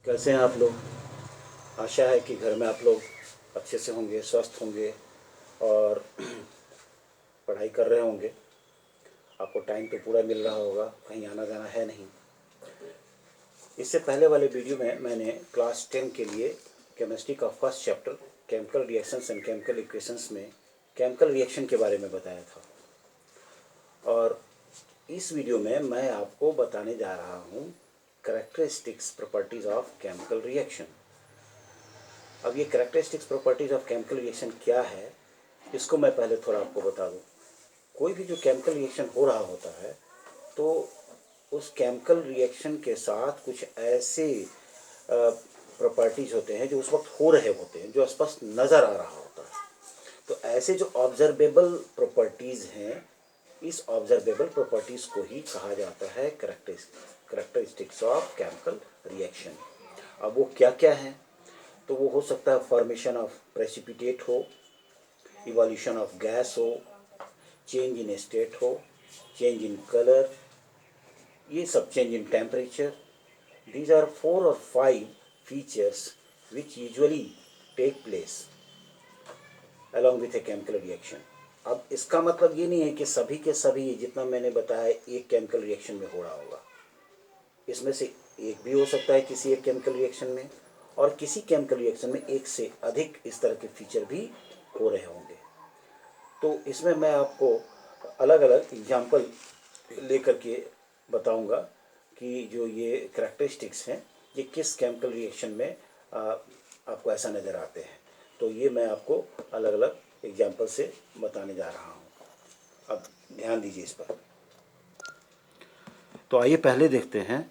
कैसे हैं आप लोग। आशा है कि घर में आप लोग अच्छे से होंगे, स्वस्थ होंगे और पढ़ाई कर रहे होंगे। आपको टाइम तो पूरा मिल रहा होगा, कहीं आना जाना है नहीं। इससे पहले वाले वीडियो में मैंने क्लास 10 के लिए केमिस्ट्री का first chapter chemical reactions and chemical equations में केमिकल रिएक्शन के बारे में बताया था। और इस वीडियो में मैं आपको बताने जा रहा हूँ characteristics properties of chemical reaction. अब ये characteristics properties of chemical reaction क्या है, इसको मैं पहले थोड़ा आपको बता दूँ। कोई भी जो केमिकल रिएक्शन हो रहा होता है तो उस केमिकल रिएक्शन के साथ कुछ ऐसे प्रॉपर्टीज़ होते हैं जो उस वक्त हो रहे होते हैं, जो स्पष्ट नज़र आ रहा होता है। तो ऐसे जो ऑब्जर्वेबल प्रॉपर्टीज़ हैं, इस ऑब्जर्वेबल प्रॉपर्टीज़ को ही कहा जाता है कैरेक्टरिस्टिक्स ऑफ केमिकल रिएक्शन। अब वो क्या क्या हैं, तो वो हो सकता है फॉर्मेशन ऑफ प्रेसिपिटेट हो, इवोल्यूशन ऑफ गैस हो, चेंज इन स्टेट हो, चेंज इन कलर, ये सब change in temperature. These are 4 और 5 features which usually take place along with a chemical reaction। अब इसका मतलब ये नहीं है कि सभी के सभी जितना मैंने बताया एक केमिकल रिएक्शन में हो रहा होगा। इसमें से एक भी हो सकता है किसी एक केमिकल रिएक्शन में, और किसी केमिकल रिएक्शन में एक से अधिक इस तरह के फीचर भी हो रहे होंगे। तो इसमें मैं आपको अलग अलग एग्जाम्पल लेकर के बताऊंगा कि जो ये करैक्टरिस्टिक्स हैं ये किस केमिकल रिएक्शन में आपको ऐसा नज़र आते हैं। तो ये मैं आपको अलग अलग एग्जाम्पल से बताने जा रहा हूँ। अब ध्यान दीजिए इस पर। तो आइए पहले देखते हैं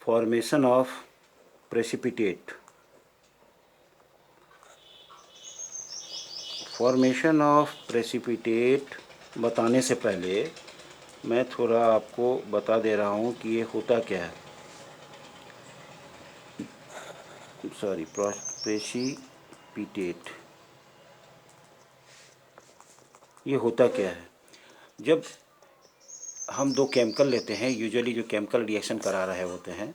formation of precipitate. Formation of precipitate बताने से पहले मैं थोड़ा आपको बता दे रहा हूँ कि ये होता क्या है। सॉरी, प्रेसिपिटेट ये होता क्या है। जब हम दो केमिकल लेते हैं, यूजुअली जो केमिकल रिएक्शन करा रहे होते हैं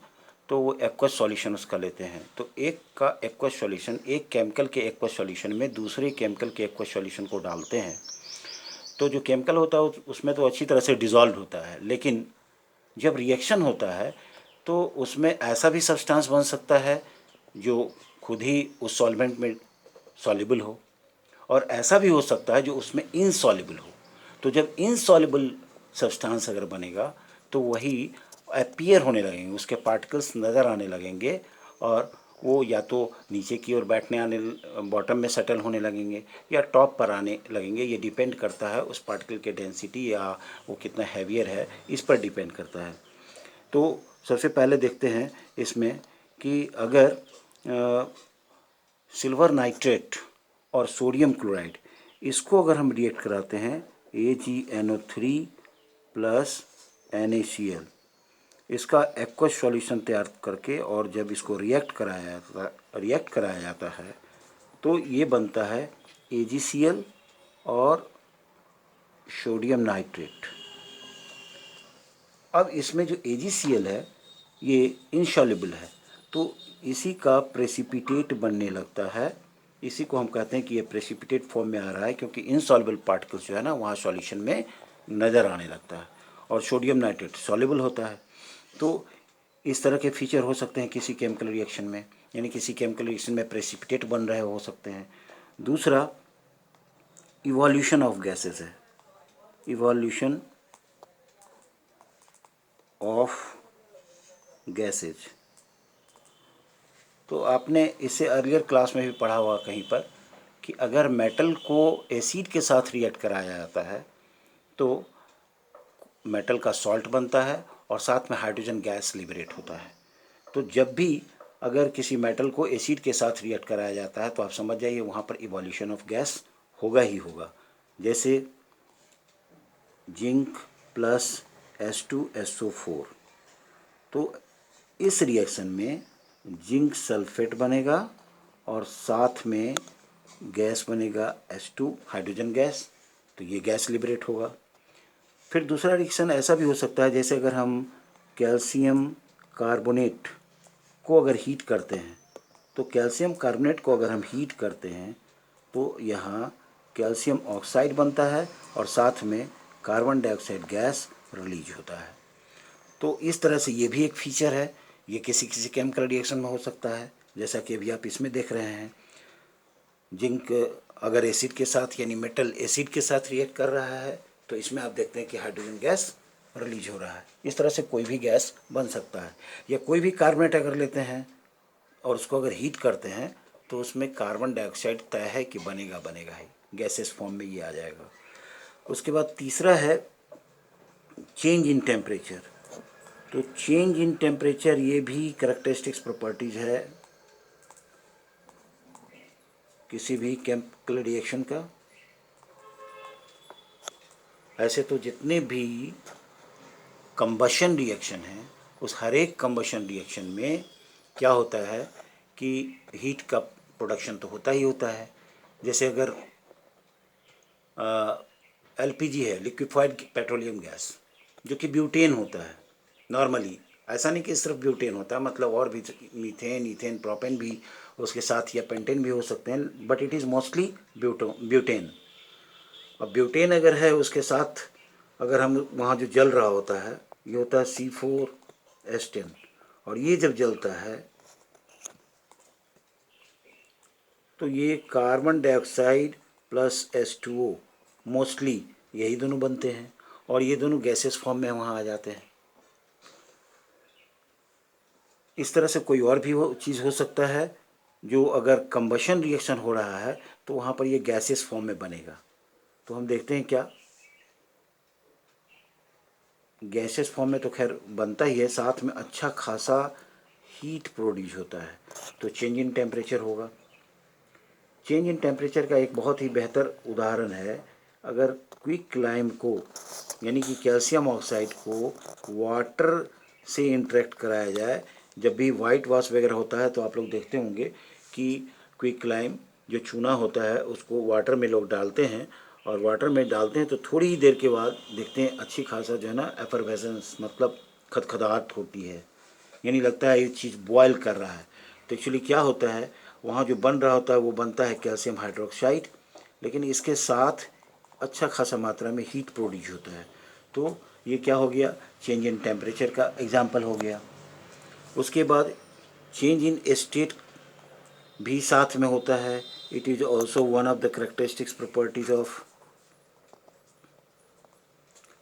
तो वो एक्वस सॉल्यूशन उसका लेते हैं। तो एक का एक्वस सॉल्यूशन, एक केमिकल के एक्वस सॉल्यूशन में दूसरे केमिकल के एक्वस सॉल्यूशन को डालते हैं। तो जो केमिकल होता है उसमें तो अच्छी तरह से डिज़ोल्व होता है, लेकिन जब रिएक्शन होता है तो उसमें ऐसा भी सब्सटेंस बन सकता है जो खुद ही उस सॉल्वेंट में सॉल्युबल हो, और ऐसा भी हो सकता है जो उसमें इनसॉल्युबल हो। तो जब इनसॉल्युबल सब्सटेंस अगर बनेगा तो वही अपीयर होने लगेंगे, उसके पार्टिकल्स नज़र आने लगेंगे, और वो या तो नीचे की ओर बैठने आने, बॉटम में सेटल होने लगेंगे या टॉप पर आने लगेंगे। ये डिपेंड करता है उस पार्टिकल के डेंसिटी या वो कितना हैवियर है, इस पर डिपेंड करता है। तो सबसे पहले देखते हैं इसमें कि अगर सिल्वर नाइट्रेट और सोडियम क्लोराइड, इसको अगर हम रिएक्ट कराते हैं AgNO3 प्लस NaCl, इसका एक्वस सॉल्यूशन तैयार करके, और जब इसको रिएक्ट कराया जाता है तो ये बनता है AgCl और सोडियम नाइट्रेट। अब इसमें जो AgCl है ये इनसॉल्युबल है, तो इसी का प्रेसिपिटेट बनने लगता है। इसी को हम कहते हैं कि ये प्रेसिपिटेट फॉर्म में आ रहा है, क्योंकि इनसॉल्युबल पार्टिकल्स जो है ना वहाँ सॉल्यूशन में नज़र आने लगता है, और सोडियम नाइट्रेट सॉल्युबल होता है। तो इस तरह के फीचर हो सकते हैं किसी केमिकल रिएक्शन में, यानी किसी केमिकल रिएक्शन में प्रेसिपिटेट बन रहे हो सकते हैं। दूसरा इवोल्यूशन ऑफ गैसेस है, इवोल्यूशन ऑफ गैसेज। तो आपने इससे अर्लियर क्लास में भी पढ़ा हुआ कहीं पर कि अगर मेटल को एसिड के साथ रिएक्ट कराया जाता है तो मेटल का सॉल्ट बनता है और साथ में हाइड्रोजन गैस लिबरेट होता है। तो जब भी अगर किसी मेटल को एसिड के साथ रिएक्ट कराया जाता है तो आप समझ जाइए वहाँ पर इवोल्यूशन ऑफ गैस होगा ही होगा। जैसे जिंक प्लस H2SO4, तो इस रिएक्शन में जिंक सल्फेट बनेगा और साथ में गैस बनेगा H2 हाइड्रोजन गैस, तो ये गैस लिबरेट होगा। फिर दूसरा रिएक्शन ऐसा भी हो सकता है, जैसे अगर हम कैल्शियम कार्बोनेट को अगर हीट करते हैं तो कैल्शियम कार्बोनेट को अगर हम हीट करते हैं तो यहाँ कैल्शियम ऑक्साइड बनता है और साथ में कार्बन डाइऑक्साइड गैस रिलीज होता है। तो इस तरह से ये भी एक फीचर है। ये किसी किसी केमिकल रिएक्शन में हो सकता है, जैसा कि अभी आप इसमें देख रहे हैं। जिंक अगर एसिड के साथ यानी मेटल एसिड के साथ रिएक्ट कर रहा है तो इसमें आप देखते हैं कि हाइड्रोजन गैस रिलीज हो रहा है। इस तरह से कोई भी गैस बन सकता है। या कोई भी कार्बोनेट अगर लेते हैं और उसको अगर हीट करते हैं तो उसमें कार्बन डाइऑक्साइड तय है कि बनेगा बनेगा ही, गैसेस फॉर्म में ये आ जाएगा। उसके बाद तीसरा है चेंज इन टेम्परेचर। तो चेंज इन टेम्परेचर ये भी कैरेक्टरिस्टिक्स प्रॉपर्टीज है किसी भी केमिकल रिएक्शन का। ऐसे तो जितने भी कंबशन रिएक्शन हैं उस हर एक कंबशन रिएक्शन में क्या होता है कि हीट का प्रोडक्शन तो होता ही होता है। जैसे अगर एलपीजी है, लिक्विफाइड पेट्रोलियम गैस, जो कि ब्यूटेन होता है नॉर्मली। ऐसा नहीं कि सिर्फ ब्यूटेन होता है, मतलब और भी मीथेन, ईथेन, प्रोपेन भी उसके साथ या पेंटेन भी हो सकते हैं, but it is mostly butane. अब ब्यूटेन अगर है उसके साथ अगर हम वहाँ जो जल रहा होता है ये होता है C4H10, और ये जब जलता है तो ये carbon dioxide plus H2O mostly यही दोनों बनते हैं और ये दोनों गैसेस फॉर्म में वहाँ आ जाते हैं। इस तरह से कोई और भी चीज़ हो सकता है जो अगर कंबशन रिएक्शन हो रहा है तो वहाँ पर ये गैसेस फॉर्म में बनेगा। तो हम देखते हैं क्या गैसेस फॉर्म में तो खैर बनता ही है, साथ में अच्छा खासा हीट प्रोड्यूस होता है, तो चेंज इन टेम्परेचर होगा। चेंज इन टेम्परेचर का एक बहुत ही बेहतर उदाहरण है अगर क्विक लाइम को यानी कि कैल्शियम ऑक्साइड को वाटर से इंटरेक्ट कराया जाए। जब भी वाइट वॉश वगैरह होता है तो आप लोग देखते होंगे कि क्विक लाइम जो चूना होता है उसको वाटर में लोग डालते हैं और वाटर में डालते हैं तो थोड़ी ही देर के बाद देखते हैं अच्छी खासा जो है ना एफरवेसेंस, मतलब खदखदाहट होती है, यानी लगता है ये चीज़ बॉयल कर रहा है। तो एक्चुअली क्या होता है वहाँ जो बन रहा होता है वो बनता है कैल्शियम हाइड्रोक्साइड, लेकिन इसके साथ अच्छा खासा मात्रा में हीट प्रोड्यूस होता है। तो ये क्या हो गया, चेंज इन टेम्परेचर का एग्जाम्पल हो गया। उसके बाद चेंज इन स्टेट भी साथ में होता है। It is also one of the characteristics properties of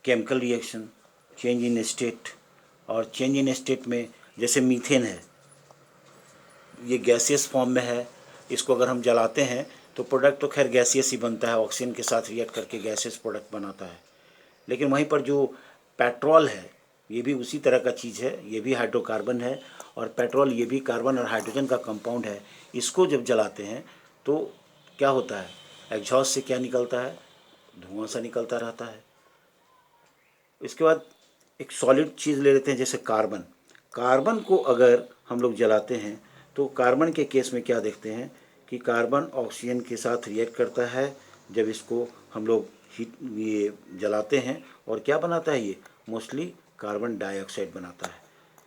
chemical reaction, change in state. और चेंज इन स्टेट में जैसे मीथेन है, ये गैसियस फॉर्म में है, इसको अगर हम जलाते हैं तो प्रोडक्ट तो खैर गैसियस ही बनता है, ऑक्सीजन के साथ रिएक्ट करके गैसियस प्रोडक्ट बनाता है। लेकिन वहीं पर जो पेट्रोल है ये भी उसी तरह का चीज़ है, ये भी हाइड्रोकार्बन है और पेट्रोल ये भी कार्बन और हाइड्रोजन का कंपाउंड है। इसको जब जलाते हैं तो क्या होता है, एग्जॉस्ट से क्या निकलता है, धुआं सा निकलता रहता है। इसके बाद एक सॉलिड चीज़ ले लेते हैं जैसे कार्बन। कार्बन को अगर हम लोग जलाते हैं तो कार्बन के केस में क्या देखते हैं कि कार्बन ऑक्सीजन के साथ रिएक्ट करता है जब इसको हम लोग हीट ये जलाते हैं, और क्या बनाता है ये मोस्टली कार्बन डाइऑक्साइड बनाता है।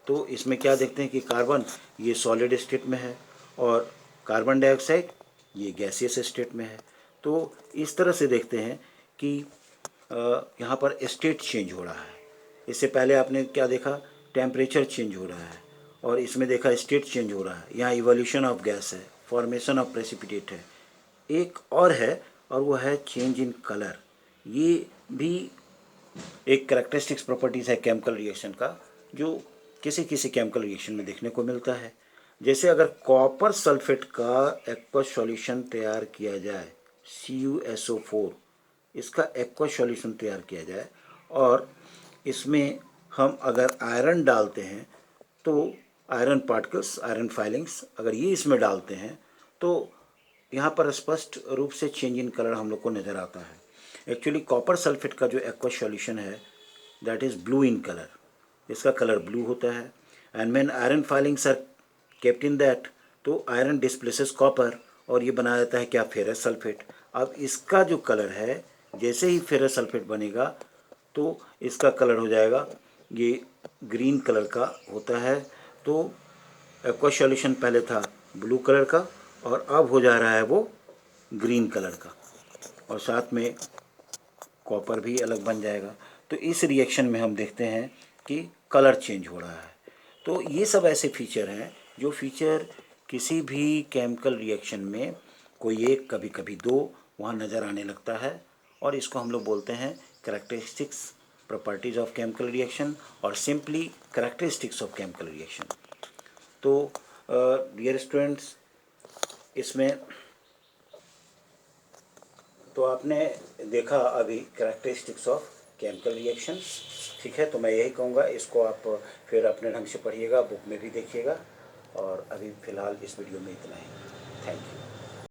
तो इसमें क्या देखते हैं कि कार्बन ये सॉलिड स्टेट में है और कार्बन डाइऑक्साइड ये गैसियस स्टेट में है। तो इस तरह से देखते हैं कि यहाँ पर स्टेट चेंज हो रहा है। इससे पहले आपने क्या देखा, टेम्परेचर चेंज हो रहा है, और इसमें देखा स्टेट चेंज हो रहा है। यहाँ इवोल्यूशन ऑफ गैस है, फॉर्मेशन ऑफ प्रेसिपिटेट है। एक और है और वो है चेंज इन कलर। ये भी एक कैरेक्टरिस्टिक्स प्रॉपर्टीज़ है केमिकल रिएक्शन का जो किसी किसी केमिकल रिएक्शन में देखने को मिलता है। जैसे अगर कॉपर सल्फेट का एक्वस सॉल्यूशन तैयार किया जाए, CuSO4, इसका एक्वस सॉल्यूशन तैयार किया जाए और इसमें हम अगर आयरन डालते हैं तो आयरन पार्टिकल्स, आयरन फाइलिंग्स अगर ये इसमें डालते हैं तो यहाँ पर स्पष्ट रूप से चेंज इन कलर हम लोग को नज़र आता है। एक्चुअली कॉपर सल्फेट का जो एक्वस सॉल्यूशन है that is blue in colour, इसका कलर ब्लू होता है। And when iron filings are kept in that तो आयरन डिस्प्लेसेस कॉपर और ये बनाया जाता है क्या, फेरस सल्फेट। अब इसका जो कलर है जैसे ही फेरस सल्फेट बनेगा तो इसका कलर हो जाएगा ये ग्रीन कलर का होता है। तो एक्वस सॉल्यूशन पहले था ब्लू कलर का और अब हो जा रहा है वो ग्रीन कलर का, और साथ में कॉपर भी अलग बन जाएगा। तो इस रिएक्शन में हम देखते हैं कि कलर चेंज हो रहा है। तो ये सब ऐसे फीचर हैं जो फीचर किसी भी केमिकल रिएक्शन में कोई एक, कभी कभी दो वहाँ नज़र आने लगता है, और इसको हम लोग बोलते हैं characteristics properties of chemical reaction और simply characteristics of chemical reaction. तो डियर स्टूडेंट्स, इसमें तो आपने देखा अभी कैरेक्टरिस्टिक्स ऑफ केमिकल रिएक्शन, ठीक है। तो मैं यही कहूँगा, इसको आप फिर अपने ढंग से पढ़िएगा, बुक में भी देखिएगा, और अभी फ़िलहाल इस वीडियो में इतना ही। Thank you.